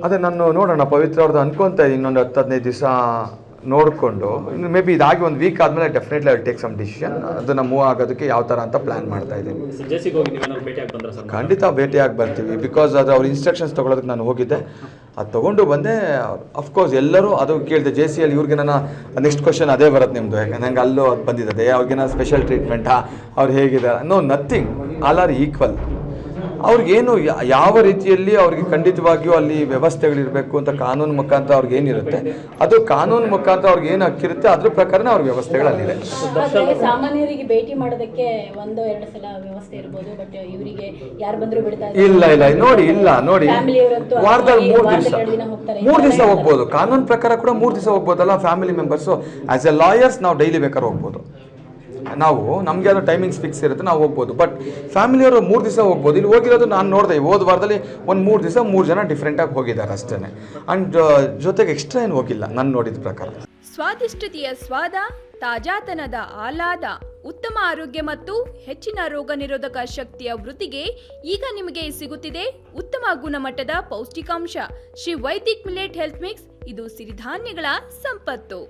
ಅದೇ ನಾನು ನೋಡೋಣ ಪವಿತ್ರ ಅವ್ರದ್ದು ಅನ್ಕೊಂತ ಇದ್ದೀನಿ, ಇನ್ನೊಂದು 10-15 ದಿವಸ ನೋಡಿಕೊಂಡು ಇನ್ನು ಮೇ ಬಿ ಇದಾಗಿ ಒಂದು ವೀಕ್ ಆದಮೇಲೆ definitely I take some decision. ಅದನ್ನು ಮೂವ್ ಆಗೋದಕ್ಕೆ ಯಾವ ಥರ ಅಂತ ಪ್ಲ್ಯಾನ್ ಮಾಡ್ತಾ ಇದ್ದೀನಿ. ಖಂಡಿತ ಭೇಟಿಯಾಗಿ ಬರ್ತೀವಿ. ಬಿಕಾಸ್ ಅದು ಅವ್ರ ಇನ್ಸ್ಟ್ರಕ್ಷನ್ಸ್ ತೊಗೊಳೋದಕ್ಕೆ ನಾನು ಹೋಗಿದ್ದೆ, ಅದು ತೊಗೊಂಡು ಬಂದೆ. ಅಫ್ಕೋರ್ಸ್ ಎಲ್ಲರೂ ಅದು ಕೇಳಿದೆ ಜೆ ಸಿ ಅಲ್ಲಿ ಇವ್ರಿಗೆ. ನನ್ನ ನೆಕ್ಸ್ಟ್ ಕ್ವಶನ್ ಅದೇ ಬರುತ್ತೆ ನಿಮ್ಮದು, ಯಾಕಂದ್ರೆ ನಂಗೆ ಅಲ್ಲೂ ಅದು ಬಂದಿದೆ, ಅವ್ರಿಗೇನೋ ಸ್ಪೆಷಲ್ ಟ್ರೀಟ್ಮೆಂಟಾ, ಅವ್ರು ಹೇಗಿದ್ದಾರೆ? No, nothing, all are equal. ಅವ್ರಿಗೇನು ಯಾವ ರೀತಿಯಲ್ಲಿ ಅವ್ರಿಗೆ ಖಂಡಿತವಾಗಿಯೂ ಅಲ್ಲಿ ವ್ಯವಸ್ಥೆಗಳಿರಬೇಕು ಅಂತ ಕಾನೂನು ಮುಖಾಂತರ ಅವ್ರಿಗೆ ಏನಿರುತ್ತೆ, ಅದು ಕಾನೂನು ಮುಖಾಂತರ ಅವ್ರಿಗೆ ಏನು ಹಕ್ಕಿರುತ್ತೆ ಅದ್ರ ಪ್ರಕಾರನೇ ಅವ್ರ ವ್ಯವಸ್ಥೆಗಳಲ್ಲಿದೆ. ಸಾಮಾನ್ಯರಿಗೆ ಭೇಟಿ ಮಾಡೋದಕ್ಕೆ 1-2 ಸಲ ವ್ಯವಸ್ಥೆ ಇರ್ಬೋದು, ಬಟ್ ಇವರಿಗೆ ಯಾರು ಬಂದರೂ ಬಿಡ್ತಾ ಇಲ್ಲ ನೋಡಿ ವಾರದಲ್ಲಿ 3 ದಿವಸ ಹೋಗ್ಬೋದು. ಕಾನೂನು ಪ್ರಕಾರ ಕೂಡ 3 ದಿವಸ ಹೋಗ್ಬೋದಲ್ಲ family members. As a lawyers ನಾವು ಡೈಲಿ ಬೇಕಾದ್ರೆ ಹೋಗ್ಬೋದು. ನಾವು ನಮಗೆ ಅದು ಟೈಮಿಂಗ್ಸ್ ಫಿಕ್ಸ್ ಇರುತ್ತೆ, ನಾವು ಹೋಗ್ಬೋದು. ಬಟ್ ಫ್ಯಾಮಿಲಿಯವರು 3 ದಿವಸ ಹೋಗ್ಬೋದು. ಇಲ್ಲಿ ಹೋಗಿರೋದು ನಾನು ನೋಡಿದೆ, ಹೋದ ವಾರದಲ್ಲಿ ಒಂದು 3 ದಿವಸ 3 ಜನ ಡಿಫ್ರೆಂಟಾಗಿ ಹೋಗಿದ್ದಾರೆ ಅಷ್ಟೇ. ಆ್ಯಂಡ್ ಜೊತೆಗೆ ಎಕ್ಸ್ಟ್ರಾ ಏನು ಹೋಗಿಲ್ಲ ನಾನು ನೋಡಿದ ಪ್ರಕಾರ. ಸ್ವಾದಿಷ್ಟತೆಯ ಸ್ವಾದ, ತಾಜಾತನದ ಆಹ್ಲಾದ, ಉತ್ತಮ ಆರೋಗ್ಯ ಮತ್ತು ಹೆಚ್ಚಿನ ರೋಗ ನಿರೋಧಕ ಶಕ್ತಿಯ ವೃದ್ಧಿಗೆ ಈಗ ನಿಮಗೆ ಸಿಗುತ್ತಿದೆ ಉತ್ತಮ ಗುಣಮಟ್ಟದ ಪೌಷ್ಟಿಕಾಂಶ. Shri Vaidik millet health mix, ಇದು ಸಿರಿಧಾನ್ಯಗಳ ಸಂಪತ್ತು.